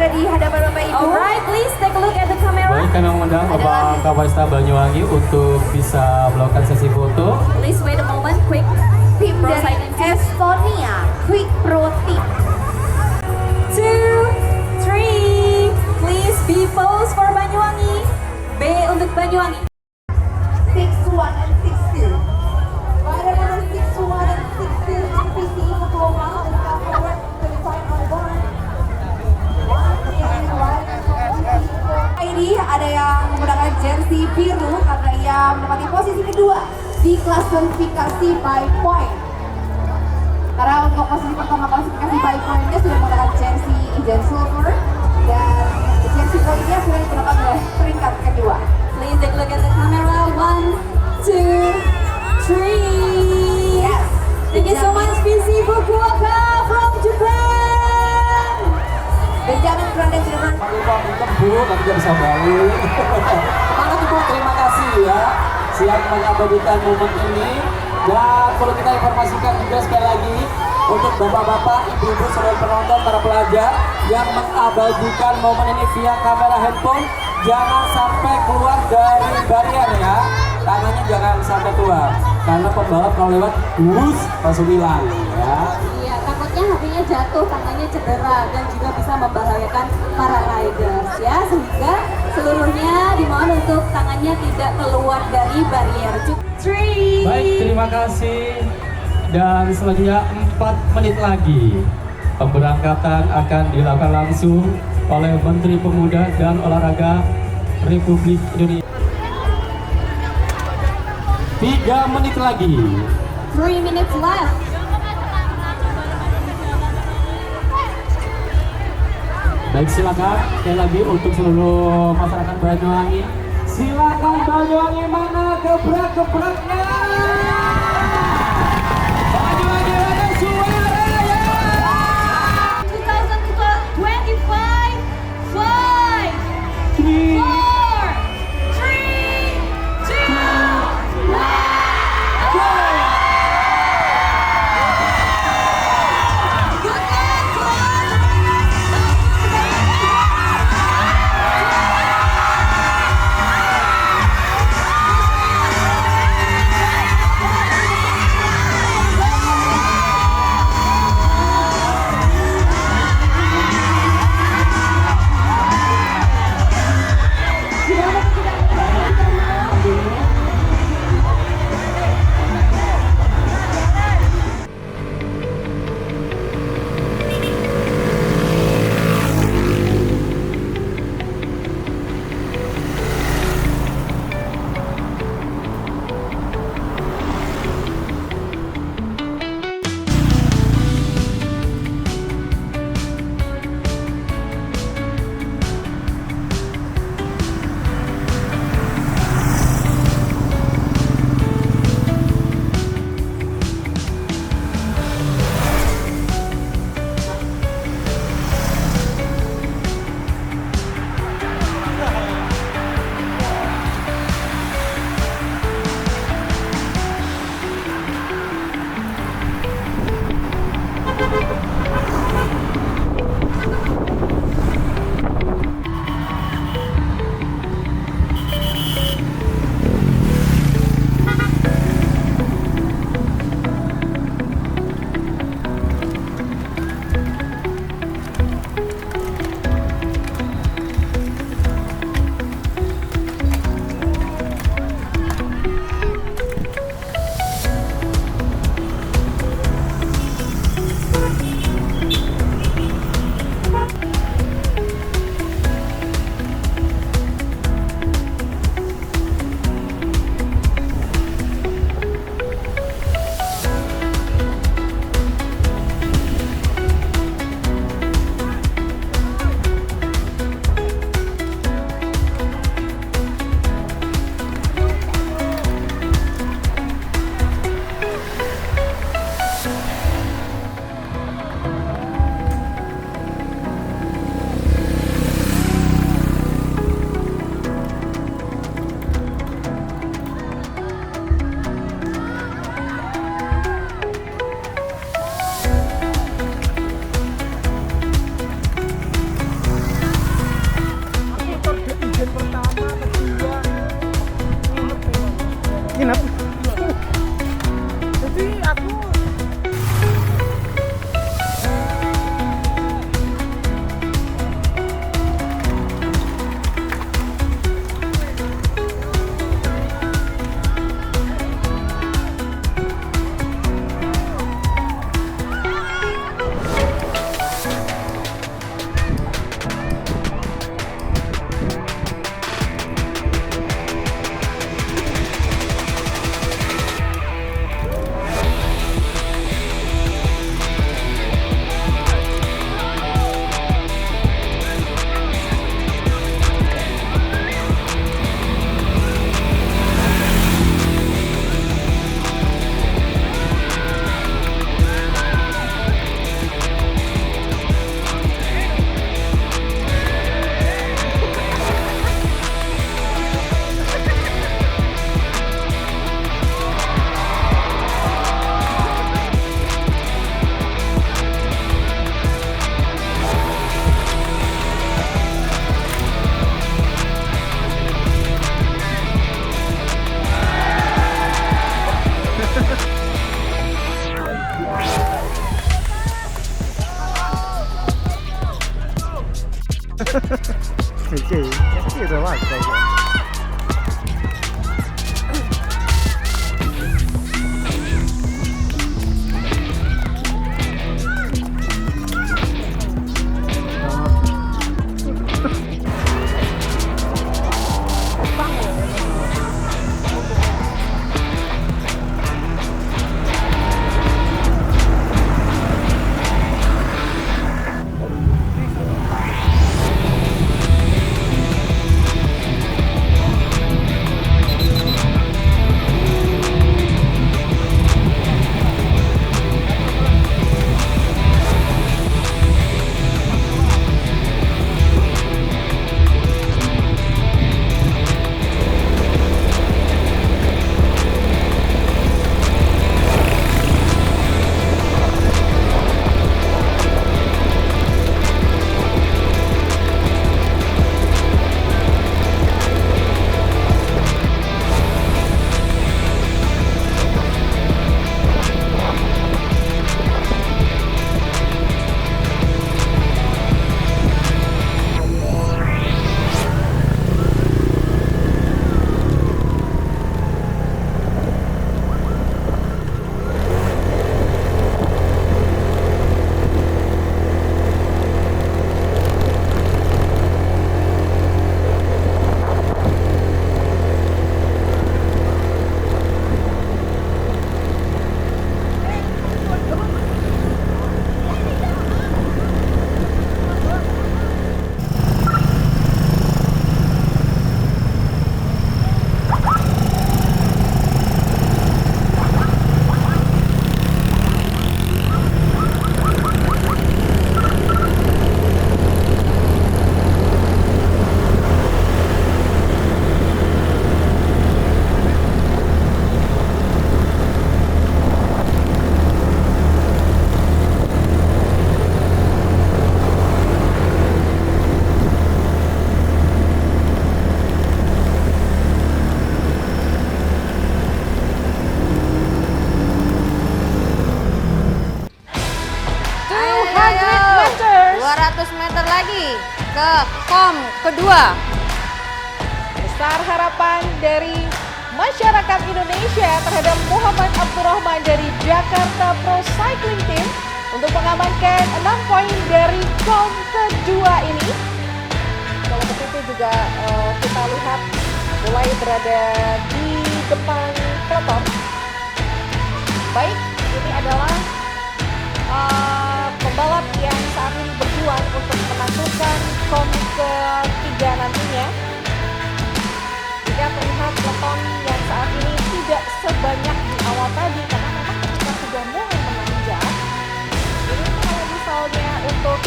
berada di hadapan Bapak Ibu. Alright, please take a look at the camera. Baik, kami mengundang Bapak Kapolresta Banyuwangi untuk bisa melakukan sesi foto. Please wait a moment, quick. Tim dari Estonia, Quick Pro Team. 2, 3, please be pose for Banyuwangi. B untuk Banyuwangi. 6-1 and 6-2. Rider number 6-1 and 6-2, NPC Oklahoma, let's go forward to the time on board. Ini ada yang menggunakan jersey biru karena ia menempati posisi kedua di klasifikasi by point. Karena untuk posisi pertama klasifikasi by pointnya sudah menggunakan jersey hijau silver dan jersey pointnya sudah digunakan oleh peringkat kedua. Please take a look at the camera. 1, 2, 3. Yes. Thank you so much, PC Fukuoka from Japan. Benjamin Grande sudah Bu, nanti dia bisa balik. Semangat Ibu, terima kasih ya. Siap mengabadikan momen ini. Dan perlu kita informasikan juga sekali lagi untuk bapak-bapak, ibu-ibu, saudara penonton, para pelajar yang mengabadikan momen ini via kamera handphone, jangan sampai keluar dari barier ya. Tangannya jangan sampai keluar, karena pembalap kalau lewat langsung hilang ya. Iya, takutnya HP-nya jatuh, tangannya cedera dan juga bisa membahayakan para riders ya. Sehingga seluruhnya dimohon untuk tangannya tidak keluar dari barier. 3. Baik, terima kasih. Dan selanjutnya 4 menit lagi pemberangkatan akan dilakukan langsung oleh Menteri Pemuda dan Olahraga Republik Indonesia. 3 menit lagi. 3 minutes left. Baik, silakan sekali lagi untuk seluruh masyarakat Banyuwangi. Silakan Banyuwangi, mana gebrak-gebraknya? Banyuwangi mana suaranya? 2025, 5, 4, 3, 2, 1. Go! 这个吧，这个。ke kom kedua. Besar harapan dari masyarakat Indonesia terhadap Muhammad Abdurrahman dari Jakarta Pro Cycling Team untuk mengamankan 6 poin dari kom kedua ini. Kalau begitu juga kita lihat mulai berada di depan peloton. Baik, ini adalah pembalap yang saat ini berjuang untuk menaklukkan kom ketiga nantinya. Jika terlihat peloton yang saat ini tidak sebanyak di awal tadi, karena memang ketika sudah mulai menanjak, ini kalau misalnya untuk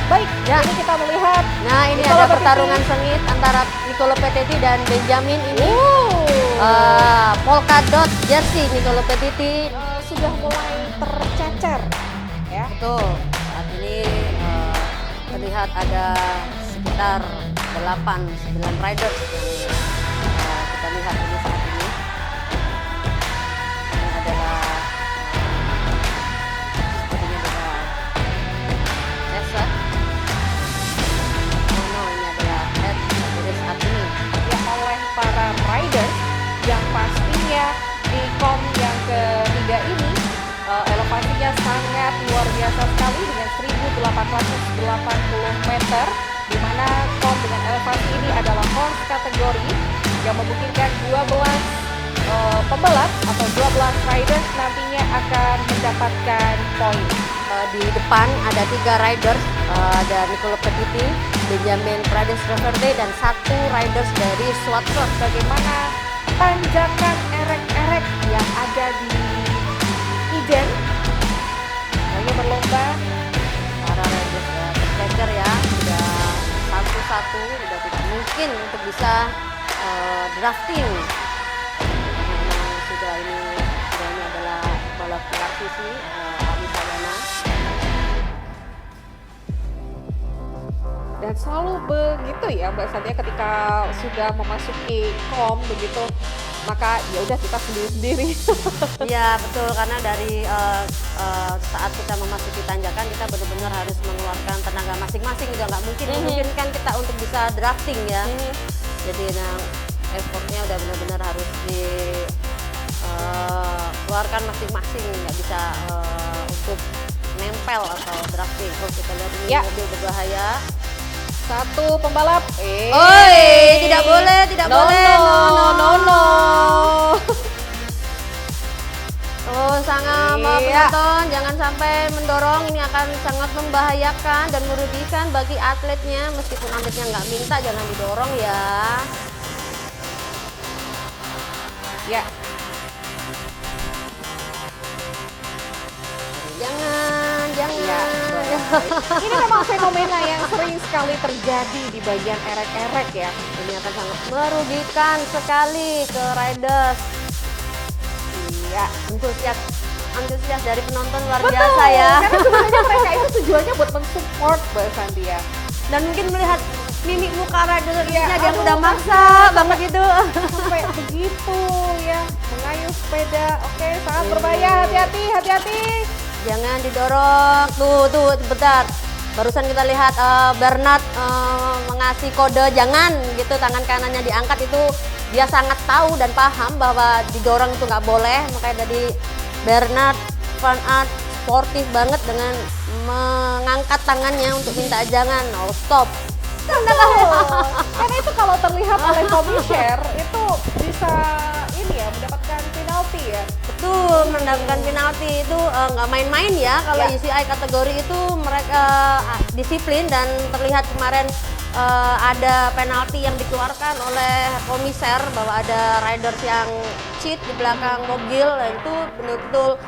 baik, Ya. ini kita melihat. Nah, ini Nicola ada Bettiti. pertarungan sengit antara Nicola Bettiti dan Benjamin ini. Polkadot jersey Nicola Bettiti. Sudah mulai tercecer, ya. Betul. Saat ini terlihat ada sekitar 8-9 riders yang kita lihat ini saat ini. Ini adalah sepertinya adalah Cesar. Oh no, ini adalah Ed dari saat ini. Ya, oleh para riders yang pastinya di kom yang ketiga ini elevasinya sangat luar biasa sekali dengan 1880 meter, di mana kom dengan elevasi ini adalah horse kategori yang memungkinkan 12 pembalap atau 12 riders nantinya akan mendapatkan poin. Di depan ada 3 riders, ada Nicola Bettiti, Benjamin Prades Reverte, dan 1 riders dari Swatcross. Bagaimana tanjakan erek-erek yang ada di Iden, hanya berlomba. Para riders tercecer ya, sudah satu-satu, sudah tidak mungkin untuk bisa drafting. Memang sudah ini adalah balap praktisi Alisa Dana. Dan selalu begitu ya Mbak Santia, ketika sudah memasuki kom begitu, maka ya udah kita sendiri-sendiri. Iya betul, karena dari saat kita memasuki tanjakan kita benar-benar harus mengeluarkan tenaga masing-masing, udah nggak mungkin memungkinkan kita untuk bisa drafting ya. Jadi effortnya udah benar-benar harus dikeluarkan masing-masing, nggak bisa untuk nempel atau drafting. Terus kita lihat ini mobil berbahaya. Satu pembalap. Oi, tidak boleh, tidak boleh. No. Oh, sangat penonton, jangan sampai mendorong, ini akan sangat membahayakan dan merugikan bagi atletnya. Meskipun atletnya nggak minta, jangan didorong ya. Ya. Jangan. Ini memang fenomena yang sering sekali terjadi di bagian erek-erek ya. Ini akan sangat merugikan sekali ke riders. Iya, antusias dari penonton luar biasa ya. Karena sebenarnya mereka itu tujuannya buat mensupport Mbak Santia. Dan mungkin melihat mimik muka ridersnya dia udah maksa banget gitu. Sampai begitu ya, mengayuh sepeda. Oke, sangat berbahaya. Hati-hati. Jangan didorong. Tuh, bentar. Barusan kita lihat Bernard mengasih kode jangan gitu, tangan kanannya diangkat, itu dia sangat tahu dan paham bahwa didorong itu nggak boleh. Makanya dari Bernard Van Aert sportif banget dengan mengangkat tangannya untuk minta jangan. Oh, stop. Karena itu kalau terlihat oleh komisher itu bisa ini ya, mendapatkan penalti ya. Betul, mendapatkan penalti itu nggak main-main ya. Kalau UCI kategori itu mereka disiplin, dan terlihat kemarin ada penalti yang dikeluarkan oleh komiser bahwa ada riders yang cheat di belakang mobil, dan itu betul-betul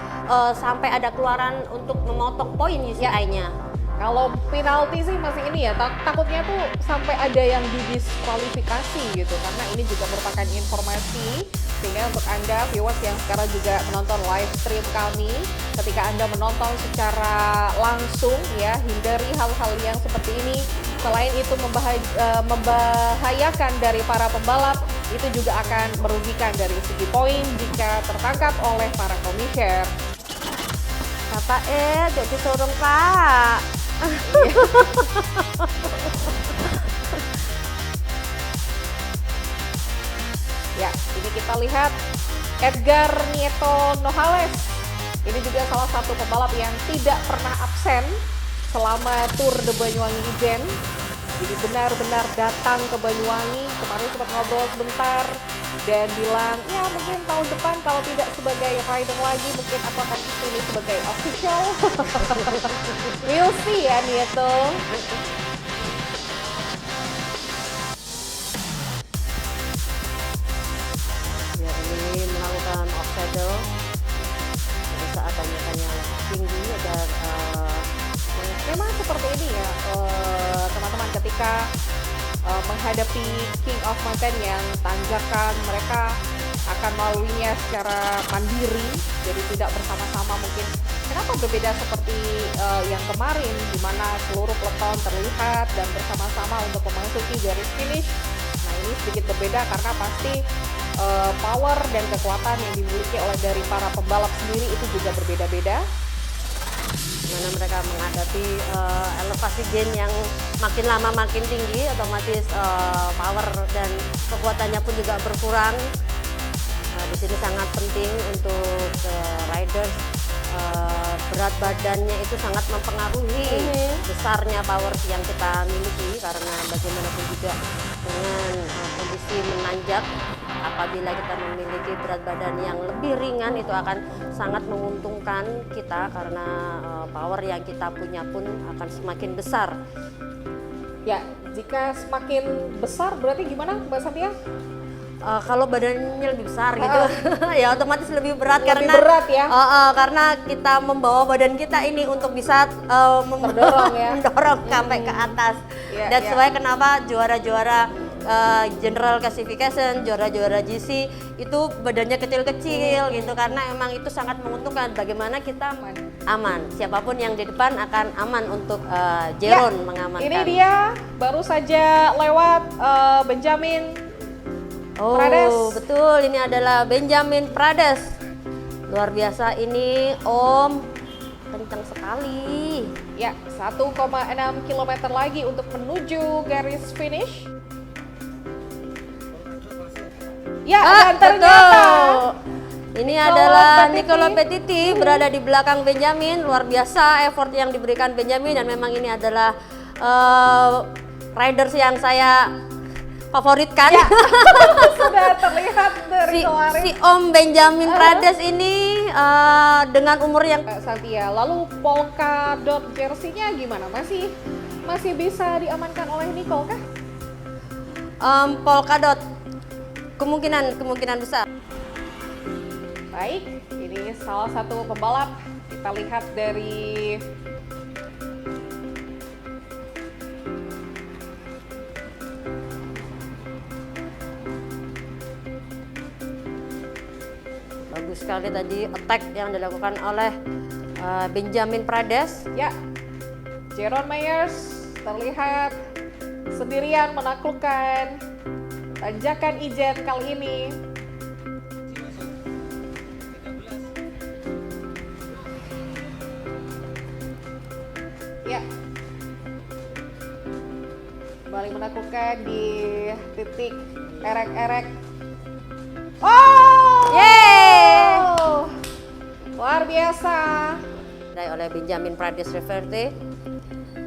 sampai ada keluaran untuk memotong poin UCI-nya. Kalau penalti sih masih ini ya, takutnya tuh sampai ada yang didiskualifikasi gitu, karena ini juga merupakan informasi. Sehingga untuk Anda viewers yang sekarang juga menonton live stream kami, ketika Anda menonton secara langsung ya, hindari hal-hal yang seperti ini. Selain itu membahayakan dari para pembalap, itu juga akan merugikan dari segi poin jika tertangkap oleh para komisher. Bapak jadi sorong Pak. Ya, ini kita lihat Edgar Nieto Nogales. Ini juga salah satu pembalap yang tidak pernah absen selama Tour de Banyuwangi event. Jadi benar-benar datang ke Banyuwangi. Kemarin sempat ngobrol sebentar dan bilang, ya mungkin tahun depan kalau tidak sebagai rider lagi, mungkin aku akan kesini sebagai official. We'll see ya Nieto. Ya, ini melakukan obstacle saat tanjakannya tinggi, dan Memang seperti ini ya teman-teman, ketika menghadapi King of Mountain yang tanjakan, mereka akan melaluinya secara mandiri, jadi tidak bersama-sama. Mungkin kenapa berbeda seperti yang kemarin, di mana seluruh peloton terlihat dan bersama-sama untuk memasuki garis finish. Nah, ini sedikit berbeda karena pasti power dan kekuatan yang dimiliki oleh dari para pembalap sendiri itu juga berbeda-beda. mana mereka menghadapi elevasi gain yang makin lama makin tinggi, otomatis power dan kekuatannya pun juga berkurang. Di sini sangat penting untuk riders, berat badannya itu sangat mempengaruhi besarnya power yang kita miliki, karena bagaimanapun juga dengan kondisi menanjak, apabila kita memiliki berat badan yang lebih ringan itu akan sangat menguntungkan kita, karena power yang kita punya pun akan semakin besar. Ya, jika semakin besar berarti gimana Mbak Santia? Kalau badannya lebih besar gitu, ya otomatis lebih berat, Lebih karena berat ya? Karena kita membawa badan kita ini untuk bisa Terdorong ya? mendorong sampai ke atas. Iya, That's iya. why kenapa juara-juara general classification, juara-juara GC itu badannya kecil-kecil gitu, karena emang itu sangat menguntungkan. Bagaimana kita aman, siapapun yang di depan akan aman untuk Jeron mengamankan. Ini dia baru saja lewat Benjamin Oh, Prades. betul. Ini adalah Benjamin Prades. Luar biasa ini, Om. Kencang sekali. Ya, 1,6 km lagi untuk menuju garis finish. Ya, dan ternyata ini Nicola adalah Petiti. Nicola Petiti berada di belakang Benjamin. Luar biasa effort yang diberikan Benjamin, dan memang ini adalah riders yang saya favoritkan. Ya. Sudah terlihat dari si Om Benjamin Prades ini dengan umur yang Santia. Lalu polka dot jersey-nya gimana? Masih bisa diamankan oleh Nicole kah? polkadot, kemungkinan besar. Baik, ini salah satu pembalap. Kita lihat dari Bagus sekali tadi attack yang dilakukan oleh Benjamin Prades. ya, Jeroen Meyers terlihat sendirian menaklukkan tanjakan Ijen kali ini. Ya, kembali menaklukkan di titik erek-erek. Oh! Yeay! Luar biasa. Oleh Benjamin Prades Reverte.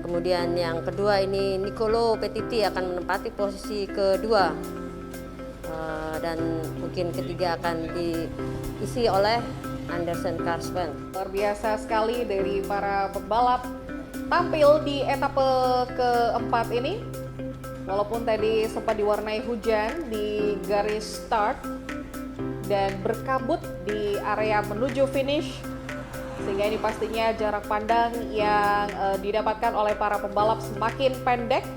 Kemudian yang kedua ini Nicola Petiti akan menempati posisi kedua. Dan mungkin ketiga akan diisi oleh Andersen Karsven. Luar biasa sekali dari para pembalap tampil di etape keempat ini. Walaupun tadi sempat diwarnai hujan di garis start dan berkabut di area menuju finish, sehingga ini pastinya jarak pandang yang didapatkan oleh para pembalap semakin pendek.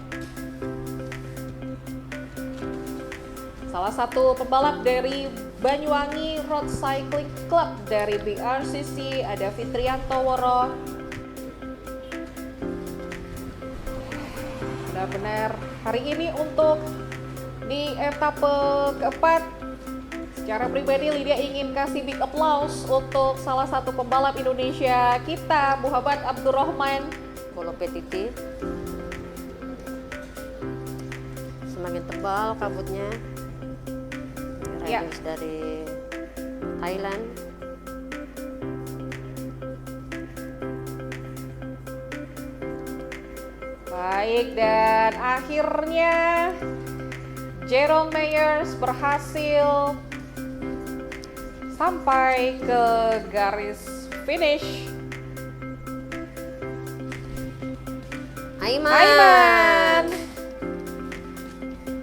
Salah satu pembalap dari Banyuwangi Road Cycling Club dari BRCC ada Fitrianto Woro. Benar-benar hari ini untuk di etape keempat, secara pribadi Lydia ingin kasih big applause untuk salah satu pembalap Indonesia kita, Muhammad Abdurrahman. Nicola Petiti. Semakin tebal kabutnya. Ya. Riders dari Thailand. Baik, dan akhirnya Jeroen Meyers berhasil sampai ke garis finish. Aiman.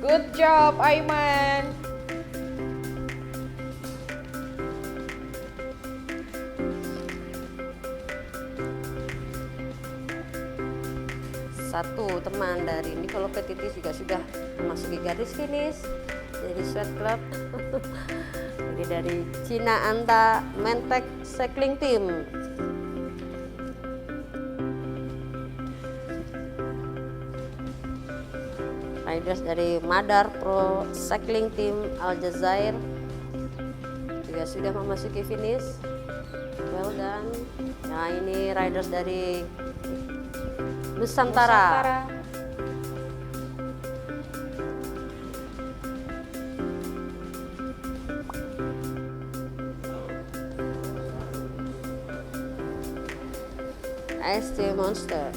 Good job, Aiman. Satu teman dari Nicola Petiti juga sudah memasuki garis finish dari Sweat Club. Jadi dari Cina Anta Mentek Cycling Team. Riders dari Madar Pro Cycling Team Aljazair juga sudah memasuki finish. Well done. Nah, ini riders dari Nusantara. ST Monster.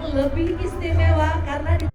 lebih istimewa karena di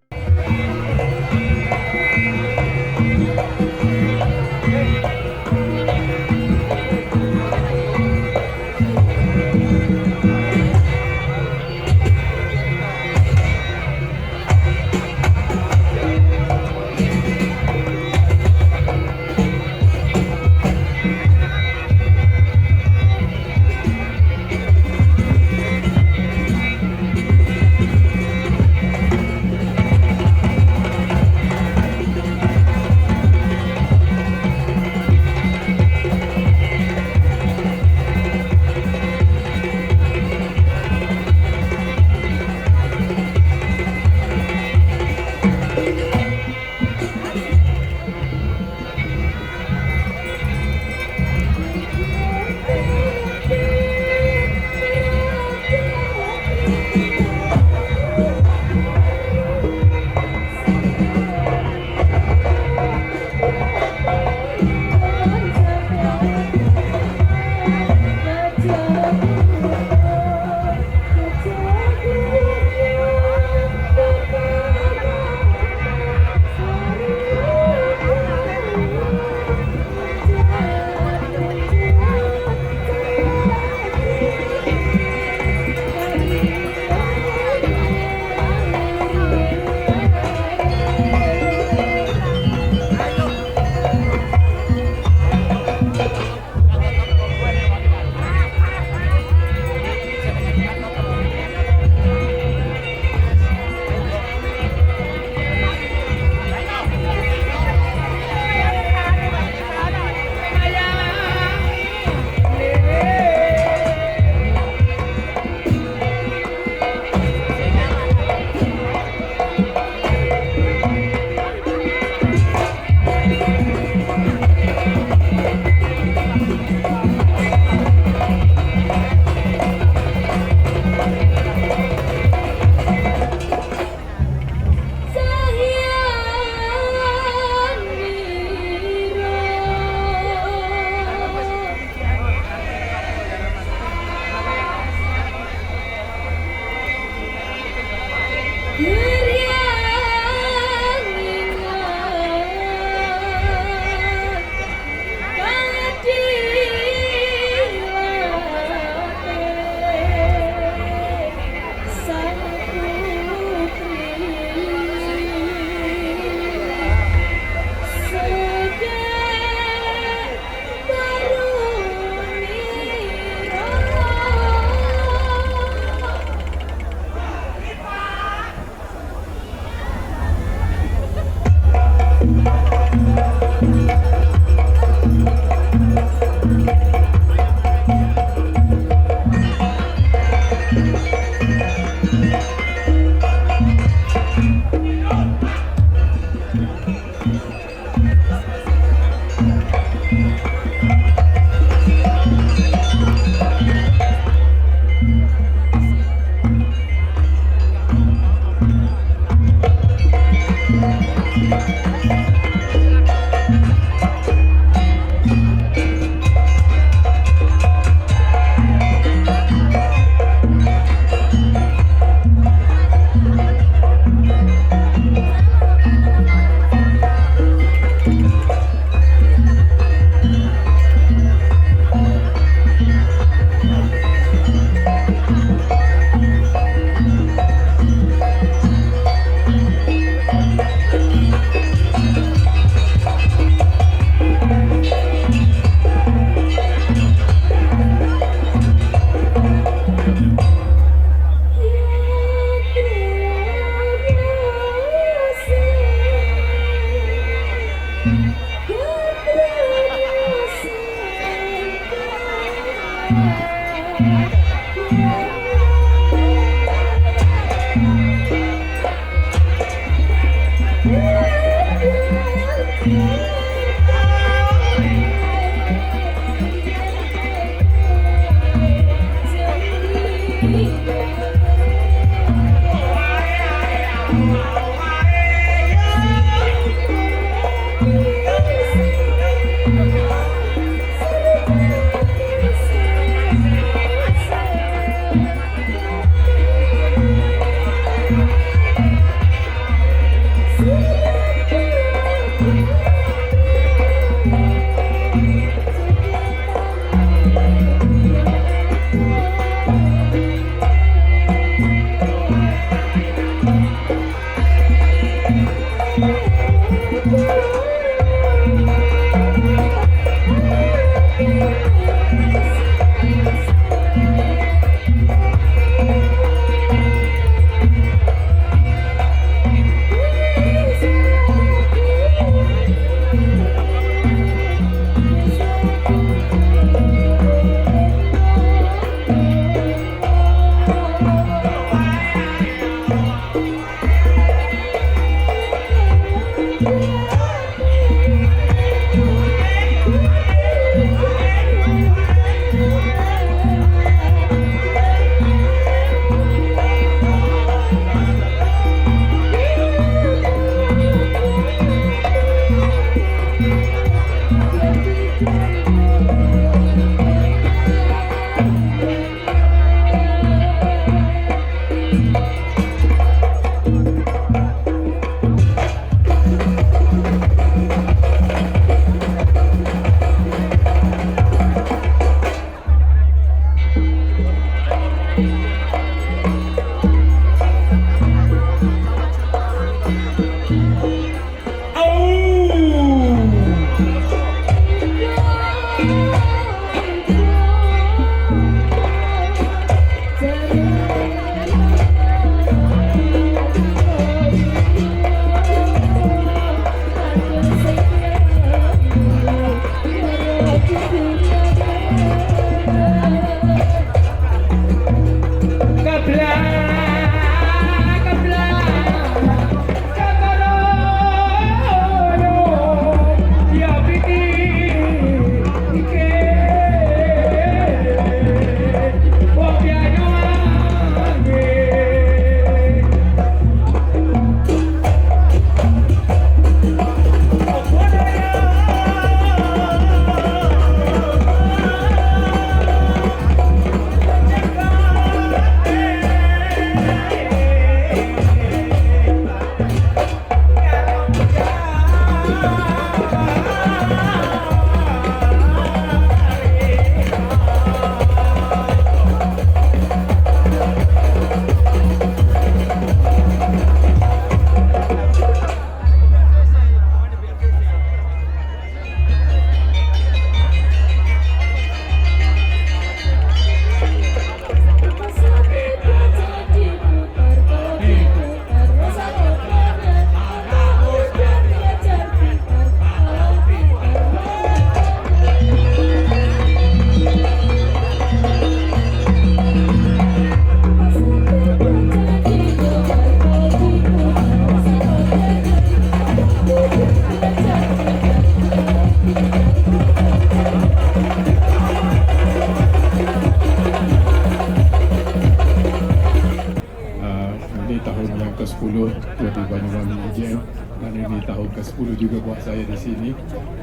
Ini tahun yang ke-10 Tour di Banyuwangi Ijen, dan ini tahun ke-10 juga buat saya di sini.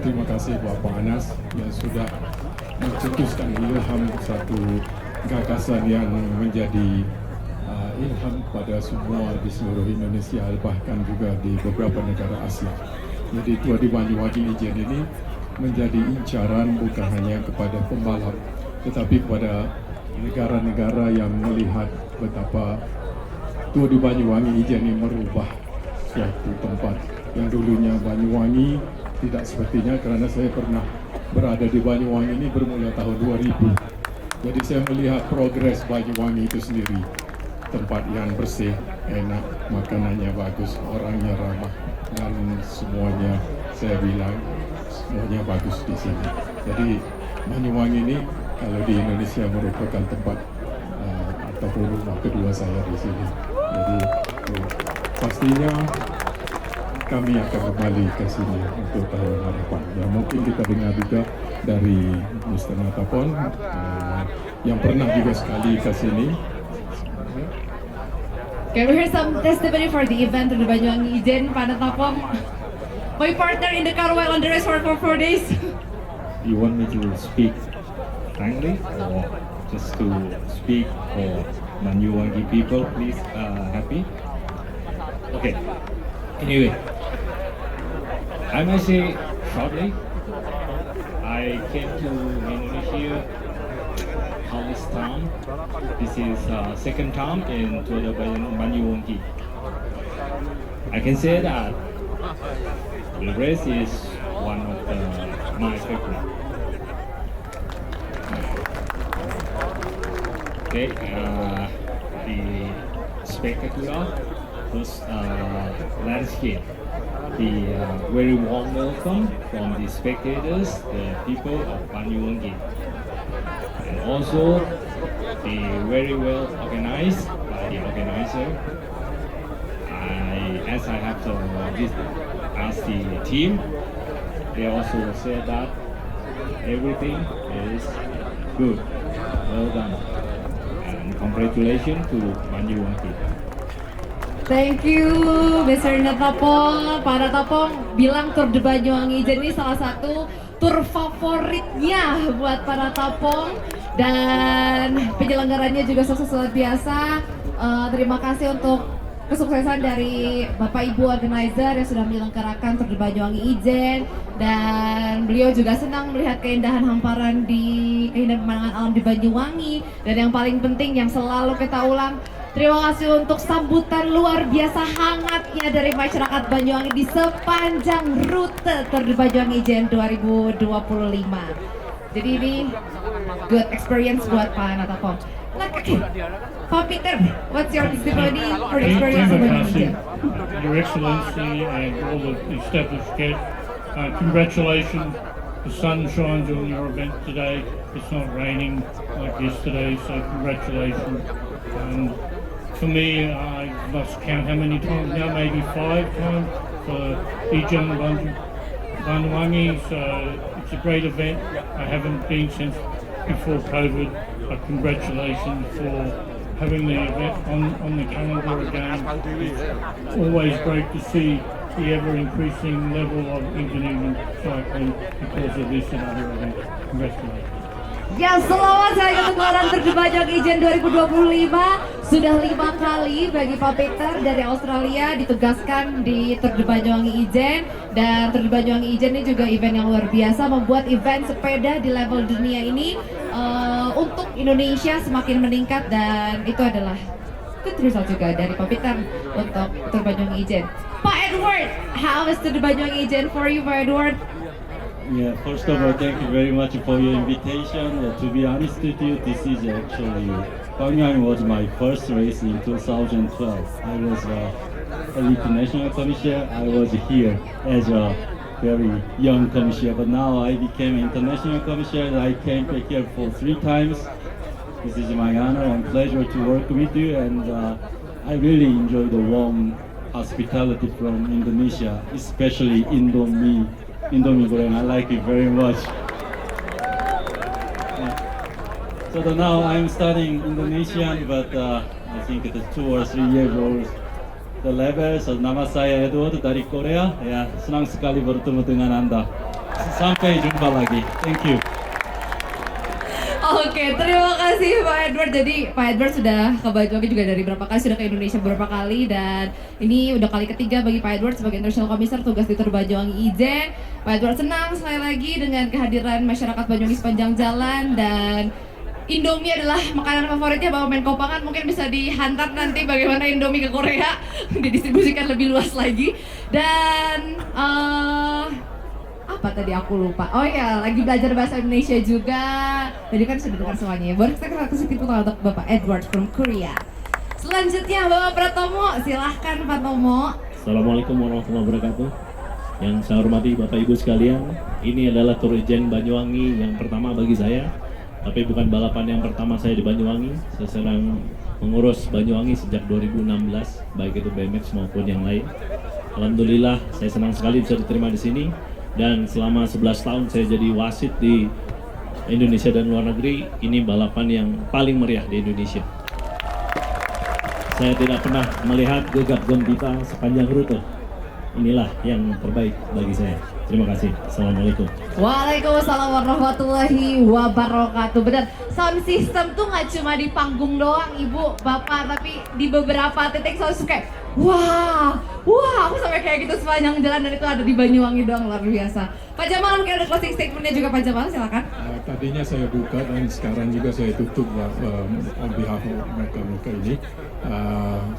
Terima kasih buat Pak Anas yang sudah mencetuskan ilham satu gagasan yang menjadi ilham pada semua di seluruh Indonesia, bahkan juga di beberapa negara Asia. Jadi Tour di Banyuwangi Ijen ini menjadi incaran bukan hanya kepada pembalap, tetapi kepada negara-negara yang melihat betapa Tour di Banyuwangi Ijen ini merubah suatu tempat yang dulunya Banyuwangi tidak sepertinya, karena saya pernah berada di Banyuwangi ini bermula tahun 2000. Jadi saya melihat progres Banyuwangi itu sendiri. Tempat yang bersih, enak, makanannya bagus, orangnya ramah, dan semuanya saya bilang semuanya bagus di sini. Jadi Banyuwangi ini kalau di Indonesia merupakan tempat ataupun rumah kedua saya di sini. Jadi pastinya kami akan kembali ke sini untuk tahun hadapan. Ya, mungkin kita dengar juga dari Mr. Natapon yang pernah juga sekali ke sini. Can we hear some testimony for the event of the Banyuwangi Ijen, Pak Natapong? My partner in the car while on the race for 4 days. You want me to speak frankly or just to speak for Banyuwangi people, please, happy? Okay, anyway, I must say shortly, I came to Indonesia this time. This is second time in Tour de Banyuwangi. I can say that the race is one of my favorite. Okay, the spectacular first landscape, the very warm welcome from the spectators, the people of Banyuwangi. And also, the very well organized by the organizer. As I have to ask the team, they also said that everything is good, well done, and congratulations to Banyuwangi. Thank you, Mr. Natapong. Pak Natapong bilang Tour de Banyuwangi Ijen ini salah satu tour favoritnya buat para Natapong, dan penyelenggarannya juga sukses luar biasa. Terima kasih untuk kesuksesan dari Bapak Ibu organizer yang sudah menyelenggarakan Tour de Banyuwangi Ijen, dan beliau juga senang melihat keindahan hamparan di keindahan pemandangan alam di Banyuwangi, dan yang paling penting yang selalu kita ulang, terima kasih untuk sambutan luar biasa hangatnya dari masyarakat Banyuwangi di sepanjang rute Tour de Banyuwangi Ijen 2025. Jadi ini good experience buat Pak Natapong. Okay, Pak Peter, what's your testimony for the experience of Banyuwangi Ijen? Your Excellency and all the established guests, congratulations. The sun shines on your event today. It's not raining like yesterday, so congratulations. And for me, I lost count how many times now, maybe 5 times for Ijen Banyuwangi, so it's a great event. I haven't been since before COVID, but congratulations for having the event on the calendar again. It's always great to see the ever-increasing level of Indonesian cycling because of this and other events. Congratulations. Ya, selamat saya untuk gelaran Tour de Banyuwangi Ijen 2025. Sudah 5 kali bagi Pak Peter dari Australia ditugaskan di Tour de Banyuwangi Ijen, dan Tour de Banyuwangi Ijen ini juga event yang luar biasa, membuat event sepeda di level dunia ini untuk Indonesia semakin meningkat, dan itu adalah good result juga dari Pak Peter untuk Tour Banyuwangi Ijen. Pak Edward, how is Tour de Banyuwangi Ijen for you, Pak Edward? Yeah, first of all, thank you very much for your invitation. To be honest with you, this is actually, Banyuwangi was my first race in 2012. I was elite national commissioner. I was here as a very young commissioner, but now I became international commissioner. I came back here for 3 times. This is my honor and pleasure to work with you, and I really enjoy the warm hospitality from Indonesia, especially Indomie goreng. I like it very much. So now I'm studying Indonesian, but I think it's 2 or 3 years old. The level, so nama saya Edward dari Korea. Ya, senang sekali bertemu dengan Anda. Sampai jumpa lagi. Thank you. Oke, terima kasih Pak Edward. Jadi Pak Edward sudah ke Banyuwangi juga dari berapa kali, sudah ke Indonesia beberapa kali, dan ini udah kali ketiga bagi Pak Edward sebagai International Commissioner tugas di Tour Banyuwangi Ijen. Pak Edward senang sekali lagi dengan kehadiran masyarakat Banyuwangi sepanjang jalan, dan Indomie adalah makanan favoritnya Bapak Menko Pangan. Mungkin bisa dihantar nanti bagaimana Indomie ke Korea, didistribusikan lebih luas lagi. Dan apa tadi aku lupa. Oh ya, lagi belajar bahasa Indonesia juga. Tadi kan sudah dengar semuanya. Baru kita kasih tepuk tangan untuk Bapak Edward from Korea. Selanjutnya Bapak Pratomo, silahkan Pak Tomo. Assalamualaikum warahmatullahi wabarakatuh. Yang saya hormati Bapak Ibu sekalian, ini adalah Tour Ijen Banyuwangi yang pertama bagi saya. Tapi bukan balapan yang pertama saya di Banyuwangi. Saya sedang mengurus Banyuwangi sejak 2016, baik itu BMX maupun yang lain. Alhamdulillah, saya senang sekali bisa diterima di sini. Dan selama 11 tahun saya jadi wasit di Indonesia dan luar negeri. Ini balapan yang paling meriah di Indonesia. Saya tidak pernah melihat gegap gempita sepanjang rute. Inilah yang terbaik bagi saya. Terima kasih. Assalamualaikum. Waalaikumsalam warahmatullahi wabarakatuh. Benar, sound system tuh nggak cuma di panggung doang Ibu, Bapak, tapi di beberapa titik sound system kayak wah, aku sampai kayak gitu sepanjang jalan, dan itu ada di Banyuwangi doang, luar biasa. Pak Jamal, mungkin ada closing statementnya juga Pak Jamal, silakan. Tadinya saya buka dan sekarang juga saya tutup on behalf of mereka ini.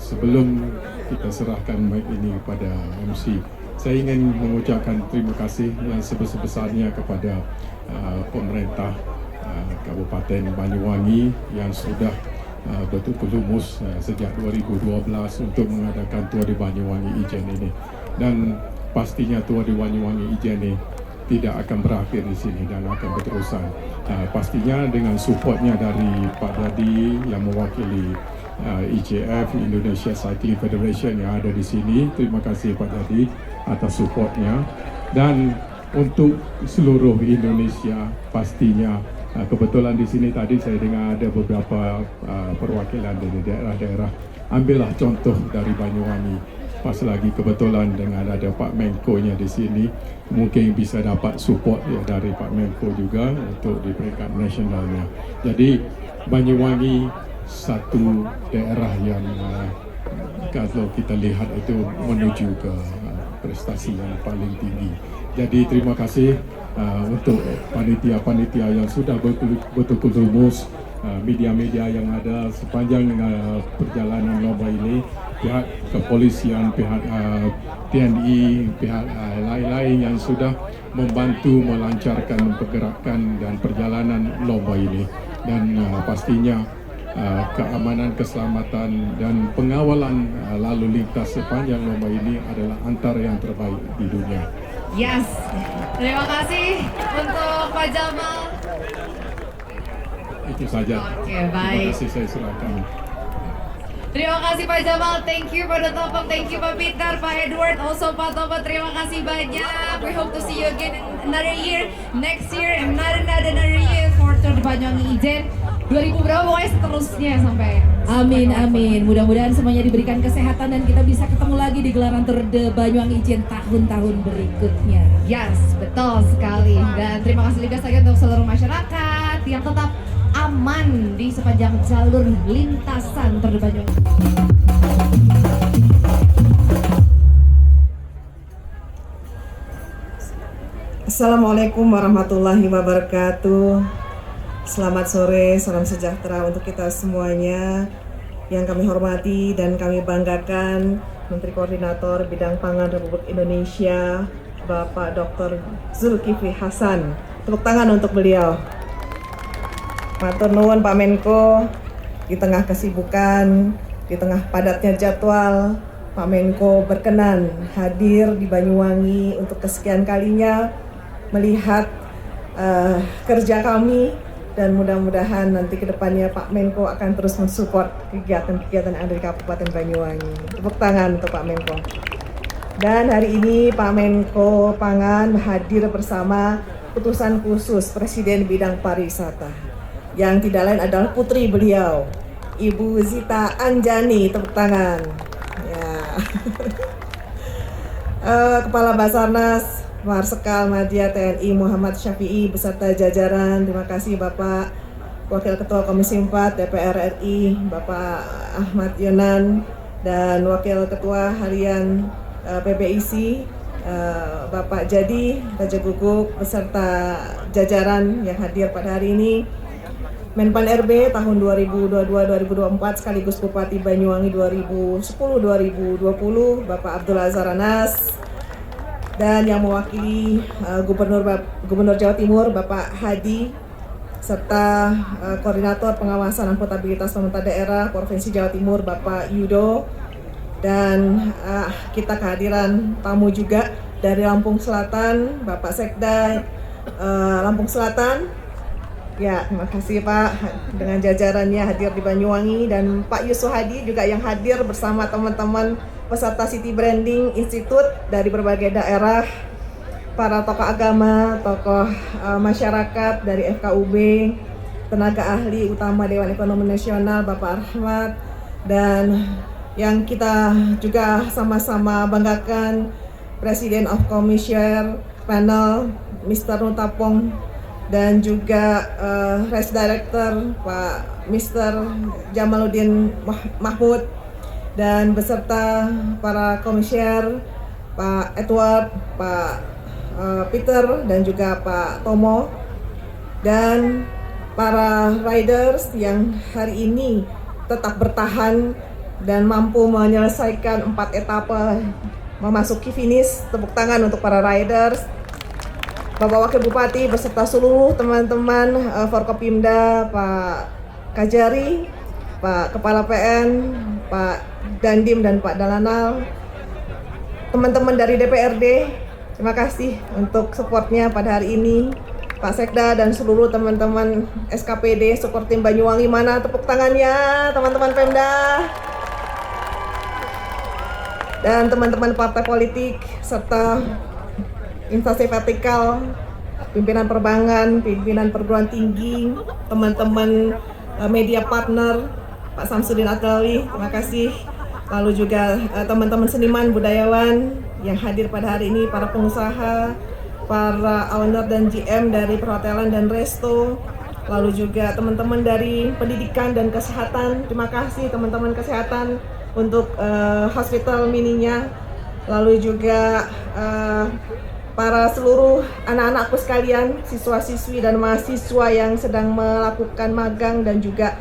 Sebelum kita serahkan mic ini kepada MC, saya ingin mengucapkan terima kasih yang sebesar-besarnya kepada pemerintah Kabupaten Banyuwangi yang sudah betul-betul lumus sejak 2012 untuk mengadakan Tour di Banyuwangi Ijen ini. Dan pastinya Tour di Banyuwangi Ijen ini tidak akan berakhir di sini dan akan berterusan. Pastinya dengan supportnya dari Pak Dadi yang mewakili IJF, Indonesia Cycling Federation yang ada di sini. Terima kasih Pak Dadi atas supportnya. Dan untuk seluruh Indonesia pastinya, kebetulan di sini tadi saya dengar ada beberapa perwakilan dari daerah-daerah. Ambillah contoh dari Banyuwangi. Pas lagi kebetulan dengan ada Pak Menko-nya di sini, mungkin bisa dapat support ya dari Pak Menko juga untuk di peringkat nasionalnya. Jadi Banyuwangi satu daerah yang kalau kita lihat itu menuju ke prestasi yang paling tinggi. Jadi terima kasih untuk panitia-panitia yang sudah betul-betul rumus, media-media yang ada sepanjang perjalanan lomba ini, pihak kepolisian, pihak TNI, pihak lain-lain yang sudah membantu melancarkan pergerakan dan perjalanan lomba ini. Dan pastinya keamanan, keselamatan dan pengawalan lalu lintas sepanjang lomba ini adalah antara yang terbaik di dunia. Yes, terima kasih untuk Pak Jamal. Itu saja. Oke, Terima baik. kasih, saya serahkan. Terima kasih Pak Jamal, thank you Pak Topong, thank you Pak Peter, Pak Edward, also Pak Topo, terima kasih banyak. We hope to see you again in another year, next year, and another year for Tour de Banyuwangi Ijen 2000 berapa, pokoknya seterusnya sampai. Amin, amin. Mudah-mudahan semuanya diberikan kesehatan dan kita bisa ketemu lagi di gelaran Tour de Banyuwangi Ijen tahun-tahun berikutnya. Yes, betul sekali. Dan terima kasih juga sekali untuk seluruh masyarakat yang tetap aman di sepanjang jalur lintasan Tour de Banyuwangi. Assalamualaikum warahmatullahi wabarakatuh. Selamat sore, salam sejahtera untuk kita semuanya. Yang kami hormati dan kami banggakan Menteri Koordinator Bidang Pangan Republik Indonesia, Bapak Dr. Zulkifli Hasan. Tepuk tangan untuk beliau. Matur nuwun Pak Menko, di tengah kesibukan, di tengah padatnya jadwal, Pak Menko berkenan hadir di Banyuwangi untuk kesekian kalinya melihat kerja kami, dan mudah-mudahan nanti ke depannya Pak Menko akan terus mensupport kegiatan-kegiatan yang ada di Kabupaten Banyuwangi. Tepuk tangan untuk Pak Menko. Dan hari ini Pak Menko Pangan hadir bersama utusan khusus Presiden Bidang Pariwisata, yang tidak lain adalah putri beliau, Ibu Zita Anjani, tepuk tangan. Ya. Kepala Basarnas Marsikal Madya TNI Muhammad Syafi'i beserta jajaran, terima kasih Bapak Wakil Ketua Komisi 4 DPR RI Bapak Ahmad Yonan dan Wakil Ketua Harian PBIC Bapak Jadi Raja Guguk beserta jajaran yang hadir pada hari ini, Menpan RB tahun 2022-2024 sekaligus Bupati Banyuwangi 2010-2020 Bapak Abdul Azhar Anas, dan yang mewakili Gubernur Jawa Timur Bapak Hadi, serta Koordinator Pengawasan Akuntabilitas Pemerintah Daerah Provinsi Jawa Timur Bapak Yudo, dan kita kehadiran tamu juga dari Lampung Selatan Bapak Sekda Lampung Selatan. Ya, terima kasih Pak dengan jajarannya hadir di Banyuwangi, dan Pak Yusuf Hadi juga yang hadir bersama teman-teman peserta City Branding Institute dari berbagai daerah, para tokoh agama, tokoh masyarakat dari FKUB, tenaga ahli utama Dewan Ekonomi Nasional Bapak Ahmad, dan yang kita juga sama-sama banggakan Presiden of Commissioner Panel Mr. Nutapong, dan juga Race Director Pak Mr. Jamaluddin Mahmud, dan beserta para komisioner Pak Edward, Pak Peter, dan juga Pak Tomo, dan para riders yang hari ini tetap bertahan dan mampu menyelesaikan 4 etapa memasuki finish. Tepuk tangan untuk para riders. Bapak Wakil Bupati beserta seluruh teman-teman Forkopimda, Pak Kajari, Pak Kepala PN, Pak Dandim, dan Pak Dalanal, teman-teman dari DPRD, terima kasih untuk supportnya pada hari ini. Pak Sekda dan seluruh teman-teman SKPD support tim Banyuwangi, mana tepuk tangannya teman-teman Pemda, dan teman-teman partai politik serta instansi vertikal, pimpinan perbankan, pimpinan perguruan tinggi, teman-teman media partner, Pak Samsudin Atlawi, terima kasih. Lalu juga teman-teman seniman budayawan yang hadir pada hari ini, para pengusaha, para owner dan GM dari perhotelan dan resto, lalu juga teman-teman dari pendidikan dan kesehatan, terima kasih teman-teman kesehatan untuk hospital mininya, lalu juga para seluruh anak-anakku sekalian, siswa-siswi dan mahasiswa yang sedang melakukan magang dan juga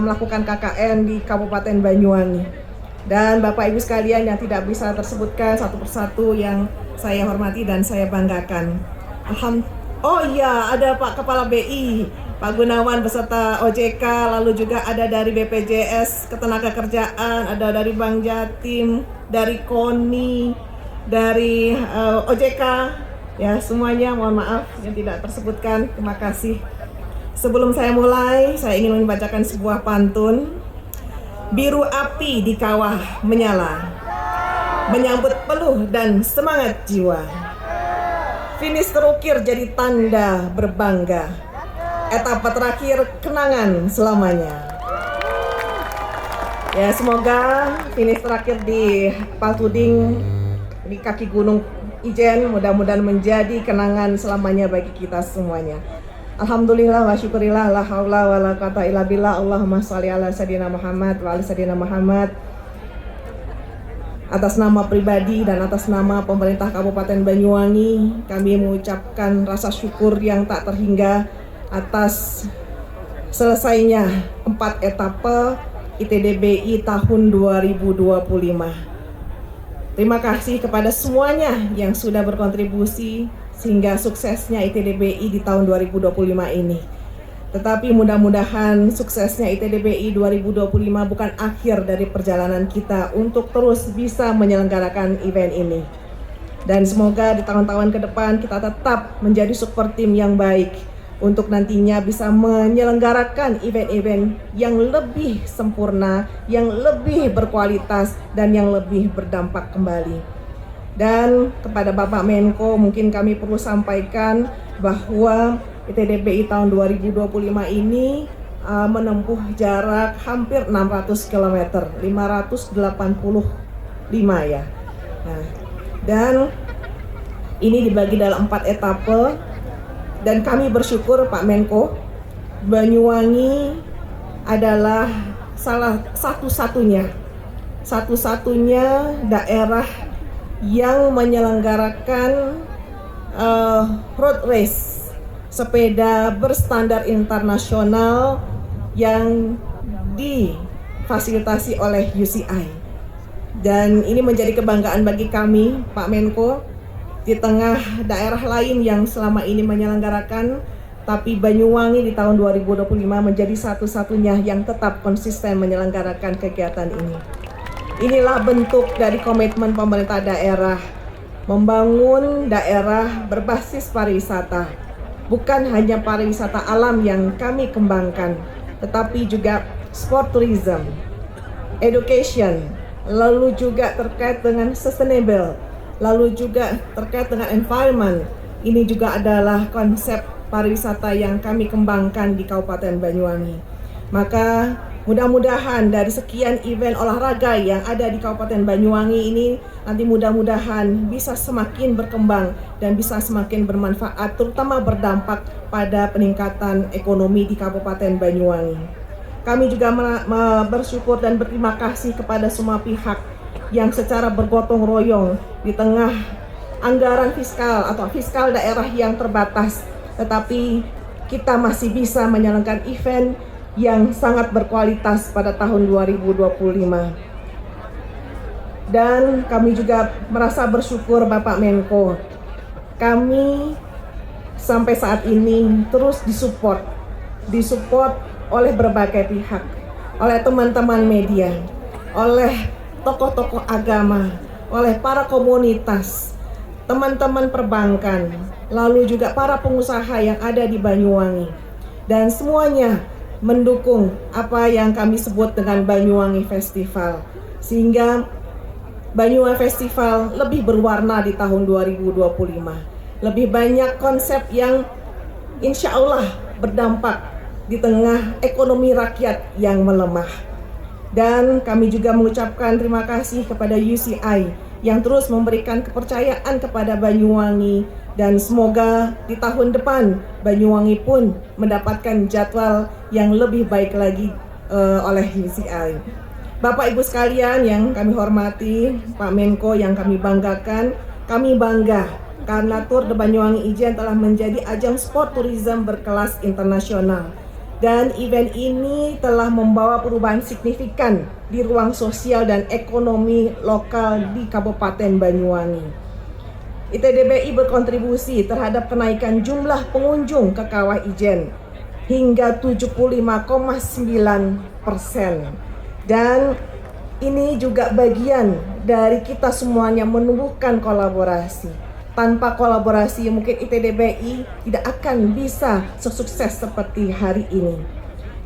melakukan KKN di Kabupaten Banyuwangi, dan Bapak Ibu sekalian yang tidak bisa tersebutkan satu persatu yang saya hormati dan saya banggakan. Oh iya, ada Pak Kepala BI, Pak Gunawan beserta OJK, lalu juga ada dari BPJS Ketenagakerjaan, ada dari Bank Jatim, dari KONI, dari OJK, ya semuanya mohon maaf yang tidak tersebutkan, terima kasih. Sebelum saya mulai, saya ingin membacakan sebuah pantun. Biru api di kawah menyala, menyambut peluh dan semangat jiwa. Finish terukir jadi tanda berbangga, etapa terakhir kenangan selamanya. Ya, semoga finish terakhir di Paltuding di kaki Gunung Ijen mudah-mudahan menjadi kenangan selamanya bagi kita semuanya. Alhamdulillah wa syukurillah, la haula wa la quwata illa billah. Allahumma shalli ala sayyidina Muhammad wa ala sayyidina Muhammad. Atas nama pribadi dan atas nama pemerintah Kabupaten Banyuwangi, kami mengucapkan rasa syukur yang tak terhingga atas selesainya 4 etapa ITDBI tahun 2025. Terima kasih kepada semuanya yang sudah berkontribusi sehingga suksesnya ITDBI di tahun 2025 ini. Tetapi mudah-mudahan suksesnya ITDBI 2025 bukan akhir dari perjalanan kita untuk terus bisa menyelenggarakan event ini. Dan semoga di tahun-tahun ke depan kita tetap menjadi super tim yang baik untuk nantinya bisa menyelenggarakan event-event yang lebih sempurna, yang lebih berkualitas, dan yang lebih berdampak kembali. Dan kepada Bapak Menko mungkin kami perlu sampaikan bahwa ITDBI tahun 2025 ini menempuh jarak hampir 600 km, 585 ya. Nah, dan ini dibagi dalam 4 etape, dan kami bersyukur Pak Menko, Banyuwangi adalah salah satu-satunya daerah yang menyelenggarakan road race sepeda berstandar internasional yang difasilitasi oleh UCI. Dan ini menjadi kebanggaan bagi kami, Pak Menko, di tengah daerah lain yang selama ini menyelenggarakan, tapi Banyuwangi di tahun 2025 menjadi satu-satunya yang tetap konsisten menyelenggarakan kegiatan ini. Inilah bentuk dari komitmen pemerintah daerah membangun daerah berbasis pariwisata. Bukan hanya pariwisata alam yang kami kembangkan, tetapi juga sport tourism, education, lalu juga terkait dengan sustainable, lalu juga terkait dengan environment. Ini juga adalah konsep pariwisata yang kami kembangkan di Kabupaten Banyuwangi. Maka mudah-mudahan dari sekian event olahraga yang ada di Kabupaten Banyuwangi ini nanti mudah-mudahan bisa semakin berkembang dan bisa semakin bermanfaat, terutama berdampak pada peningkatan ekonomi di Kabupaten Banyuwangi. Kami juga bersyukur dan berterima kasih kepada semua pihak yang secara bergotong royong di tengah anggaran fiskal atau fiskal daerah yang terbatas, tetapi kita masih bisa menjalankan event yang sangat berkualitas pada tahun 2025. Dan kami juga merasa bersyukur Bapak Menko, kami sampai saat ini terus disupport oleh berbagai pihak, oleh teman-teman media, oleh tokoh-tokoh agama, oleh para komunitas, teman-teman perbankan, lalu juga para pengusaha yang ada di Banyuwangi, dan semuanya mendukung apa yang kami sebut dengan Banyuwangi Festival, sehingga Banyuwangi Festival lebih berwarna di tahun 2025. Lebih banyak konsep yang insya Allah berdampak di tengah ekonomi rakyat yang melemah. Dan kami juga mengucapkan terima kasih kepada UCI yang terus memberikan kepercayaan kepada Banyuwangi, dan semoga di tahun depan Banyuwangi pun mendapatkan jadwal yang lebih baik lagi oleh UCI. Bapak Ibu sekalian yang kami hormati, Pak Menko yang kami banggakan, kami bangga karena Tour de Banyuwangi Ijen telah menjadi ajang sport tourism berkelas internasional. Dan event ini telah membawa perubahan signifikan di ruang sosial dan ekonomi lokal di Kabupaten Banyuwangi. ITDBI berkontribusi terhadap kenaikan jumlah pengunjung ke Kawah Ijen hingga 75,9%. Dan ini juga bagian dari kita semuanya menumbuhkan kolaborasi. Tanpa kolaborasi mungkin ITDBI tidak akan bisa sesukses seperti hari ini.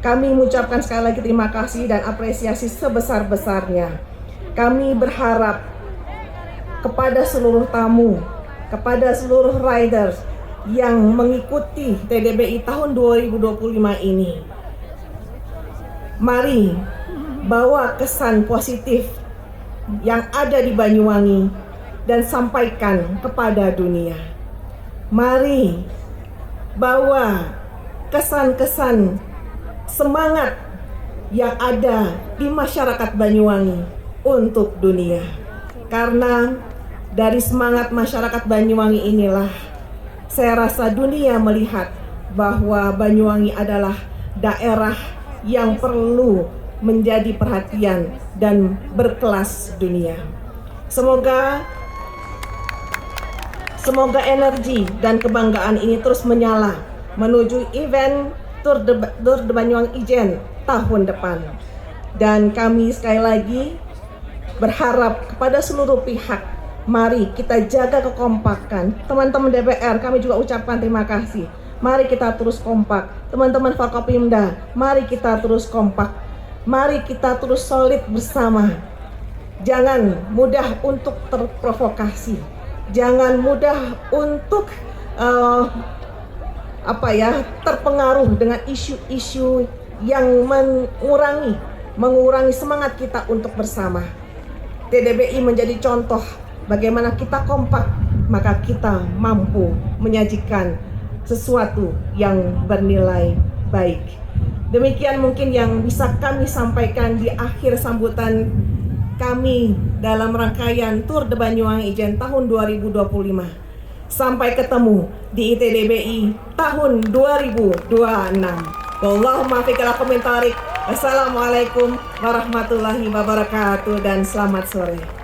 Kami mengucapkan sekali lagi terima kasih dan apresiasi sebesar-besarnya. Kami berharap kepada seluruh tamu, kepada seluruh riders yang mengikuti TDBI tahun 2025 ini, mari bawa kesan positif yang ada di Banyuwangi dan sampaikan kepada dunia. Mari bawa kesan-kesan semangat yang ada di masyarakat Banyuwangi untuk dunia. Karena dari semangat masyarakat Banyuwangi inilah saya rasa dunia melihat bahwa Banyuwangi adalah daerah yang perlu menjadi perhatian dan berkelas dunia. Semoga energi dan kebanggaan ini terus menyala menuju event Tour de Banyuwangi Ijen tahun depan. Dan kami sekali lagi berharap kepada seluruh pihak, mari kita jaga kekompakan. Teman-teman DPR, kami juga ucapkan terima kasih. Mari kita terus kompak. Teman-teman Forkopimda, mari kita terus kompak. Mari kita terus solid bersama. Jangan mudah untuk terprovokasi. Jangan mudah untuk terpengaruh dengan isu-isu yang mengurangi semangat kita untuk bersama. TDBI menjadi contoh bagaimana kita kompak, maka kita mampu menyajikan sesuatu yang bernilai baik. Demikian mungkin yang bisa kami sampaikan di akhir sambutan kami dalam rangkaian Tour de Banyuwangi Ijen tahun 2025. Sampai ketemu di ITDBI tahun 2026. Wallahumma fiqh komentari. Assalamualaikum warahmatullahi wabarakatuh dan selamat sore.